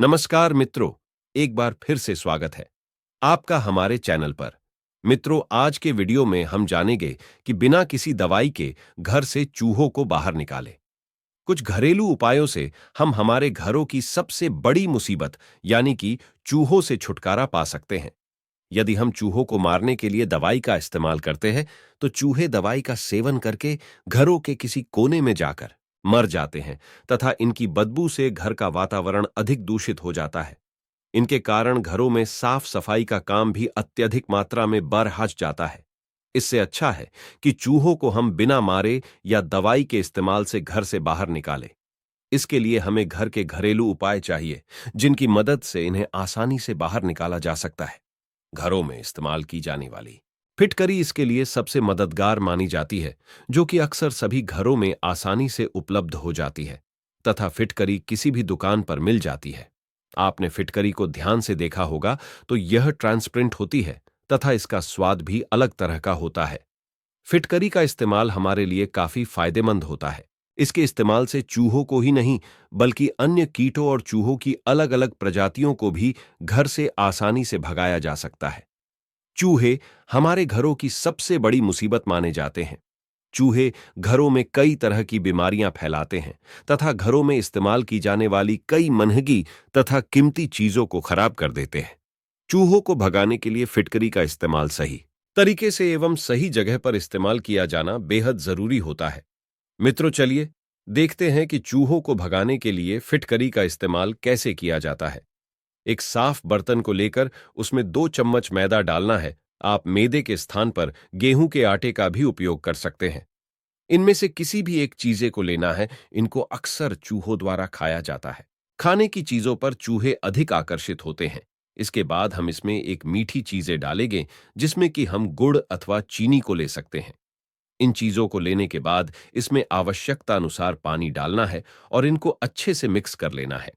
नमस्कार मित्रों, एक बार फिर से स्वागत है आपका हमारे चैनल पर। मित्रों, आज के वीडियो में हम जानेंगे कि बिना किसी दवाई के घर से चूहों को बाहर निकालें। कुछ घरेलू उपायों से हम हमारे घरों की सबसे बड़ी मुसीबत यानी कि चूहों से छुटकारा पा सकते हैं। यदि हम चूहों को मारने के लिए दवाई का इस्तेमाल करते हैं, तो चूहे दवाई का सेवन करके घरों के किसी कोने में जाकर मर जाते हैं तथा इनकी बदबू से घर का वातावरण अधिक दूषित हो जाता है। इनके कारण घरों में साफ सफाई का काम भी अत्यधिक मात्रा में बरहज जाता है। इससे अच्छा है कि चूहों को हम बिना मारे या दवाई के इस्तेमाल से घर से बाहर निकालें। इसके लिए हमें घर के घरेलू उपाय चाहिए, जिनकी मदद से इन्हें आसानी से बाहर निकाला जा सकता है। घरों में इस्तेमाल की जाने वाली फिटकरी इसके लिए सबसे मददगार मानी जाती है, जो कि अक्सर सभी घरों में आसानी से उपलब्ध हो जाती है तथा फिटकरी किसी भी दुकान पर मिल जाती है। आपने फिटकरी को ध्यान से देखा होगा तो यह ट्रांसपेरेंट होती है तथा इसका स्वाद भी अलग तरह का होता है। फिटकरी का इस्तेमाल हमारे लिए काफी फायदेमंद होता है। इसके इस्तेमाल से चूहों को ही नहीं, बल्कि अन्य कीटों और चूहों की अलग अलग प्रजातियों को भी घर से आसानी से भगाया जा सकता है। चूहे हमारे घरों की सबसे बड़ी मुसीबत माने जाते हैं। चूहे घरों में कई तरह की बीमारियां फैलाते हैं तथा घरों में इस्तेमाल की जाने वाली कई महंगी तथा कीमती चीजों को खराब कर देते हैं। चूहों को भगाने के लिए फिटकरी का इस्तेमाल सही तरीके से एवं सही जगह पर इस्तेमाल किया जाना बेहद जरूरी होता है। मित्रों, चलिए देखते हैं कि चूहों को भगाने के लिए फिटकरी का इस्तेमाल कैसे किया जाता है। एक साफ बर्तन को लेकर उसमें 2 चम्मच मैदा डालना है। आप मैदे के स्थान पर गेहूं के आटे का भी उपयोग कर सकते हैं। इनमें से किसी भी एक चीजे को लेना है। इनको अक्सर चूहों द्वारा खाया जाता है। खाने की चीजों पर चूहे अधिक आकर्षित होते हैं। इसके बाद हम इसमें एक मीठी चीजें डालेंगे, जिसमें कि हम गुड़ अथवा चीनी को ले सकते हैं। इन चीजों को लेने के बाद इसमें आवश्यकता अनुसार पानी डालना है और इनको अच्छे से मिक्स कर लेना है।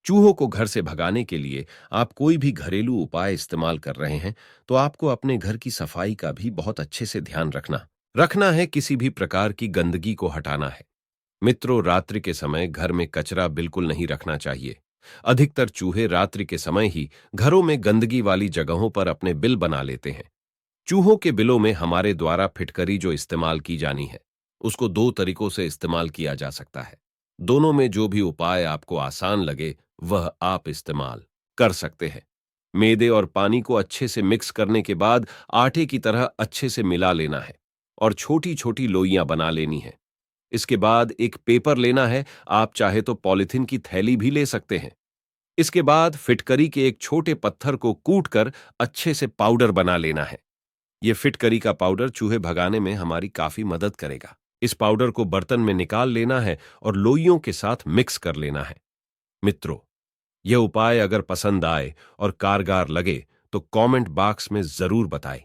चूहों को घर से भगाने के लिए आप कोई भी घरेलू उपाय इस्तेमाल कर रहे हैं, तो आपको अपने घर की सफाई का भी बहुत अच्छे से ध्यान रखना है। किसी भी प्रकार की गंदगी को हटाना है। मित्रों, रात्रि के समय घर में कचरा बिल्कुल नहीं रखना चाहिए। अधिकतर चूहे रात्रि के समय ही घरों में गंदगी वाली जगहों पर अपने बिल बना लेते हैं। चूहों के बिलों में हमारे द्वारा फिटकरी जो इस्तेमाल की जानी है, उसको 2 तरीकों से इस्तेमाल किया जा सकता है। दोनों में जो भी उपाय आपको आसान लगे, वह आप इस्तेमाल कर सकते हैं। मैदे और पानी को अच्छे से मिक्स करने के बाद आटे की तरह अच्छे से मिला लेना है और छोटी छोटी लोइयां बना लेनी है। इसके बाद एक पेपर लेना है। आप चाहे तो पॉलिथीन की थैली भी ले सकते हैं। इसके बाद फिटकरी के एक छोटे पत्थर को कूट कर अच्छे से पाउडर बना लेना है। यह फिटकरी का पाउडर चूहे भगाने में हमारी काफी मदद करेगा। इस पाउडर को बर्तन में निकाल लेना है और लोइयों के साथ मिक्स कर लेना है। मित्रों, यह उपाय अगर पसंद आए और कारगर लगे तो कमेंट बॉक्स में जरूर बताएं।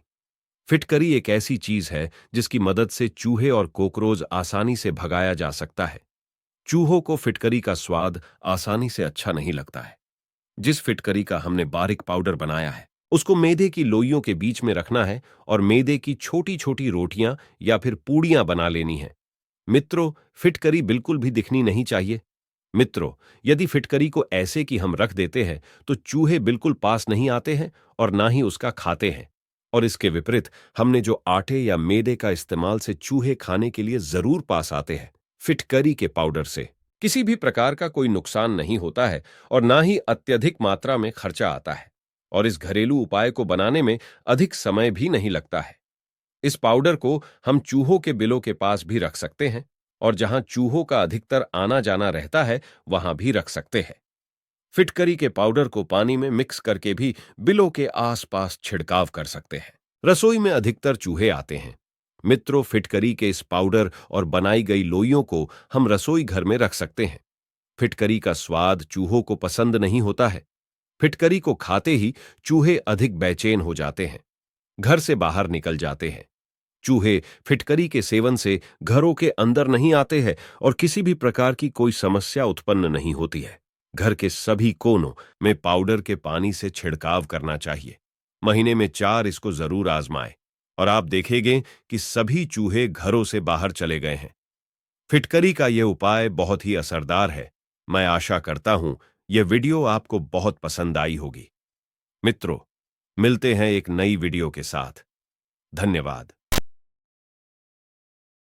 फिटकरी एक ऐसी चीज है जिसकी मदद से चूहे और कॉकरोच आसानी से भगाया जा सकता है। चूहों को फिटकरी का स्वाद आसानी से अच्छा नहीं लगता है। जिस फिटकरी का हमने बारीक पाउडर बनाया है, उसको मैदे की लोइयों के बीच में रखना है और मैदे की छोटी छोटी रोटियां या फिर पूड़ियां बना लेनी है। मित्रों, फिटकरी बिल्कुल भी दिखनी नहीं चाहिए। मित्रों, यदि फिटकरी को ऐसे कि हम रख देते हैं, तो चूहे बिल्कुल पास नहीं आते हैं और ना ही उसका खाते हैं। और इसके विपरीत हमने जो आटे या मैदे का इस्तेमाल से चूहे खाने के लिए जरूर पास आते हैं, फिटकरी के पाउडर से किसी भी प्रकार का कोई नुकसान नहीं होता है और ना ही अत्यधिक मात्रा में खर्चा आता है। और इस घरेलू उपाय को बनाने में अधिक समय भी नहीं लगता है। इस पाउडर को हम चूहों के बिलों के पास भी रख सकते हैं और जहां चूहों का अधिकतर आना जाना रहता है, वहां भी रख सकते हैं। फिटकरी के पाउडर को पानी में मिक्स करके भी बिलों के आसपास छिड़काव कर सकते हैं। रसोई में अधिकतर चूहे आते हैं। मित्रों, फिटकरी के इस पाउडर और बनाई गई लोइयों को हम रसोई घर में रख सकते हैं। फिटकरी का स्वाद चूहों को पसंद नहीं होता है। फिटकरी को खाते ही चूहे अधिक बेचैन हो जाते हैं, घर से बाहर निकल जाते हैं। चूहे फिटकरी के सेवन से घरों के अंदर नहीं आते हैं और किसी भी प्रकार की कोई समस्या उत्पन्न नहीं होती है। घर के सभी कोनों में पाउडर के पानी से छिड़काव करना चाहिए। महीने में 4 इसको जरूर आजमाएं और आप देखेंगे कि सभी चूहे घरों से बाहर चले गए हैं। फिटकरी का यह उपाय बहुत ही असरदार है। मैं आशा करता हूं यह वीडियो आपको बहुत पसंद आई होगी। मित्रों, मिलते हैं एक नई वीडियो के साथ। धन्यवाद।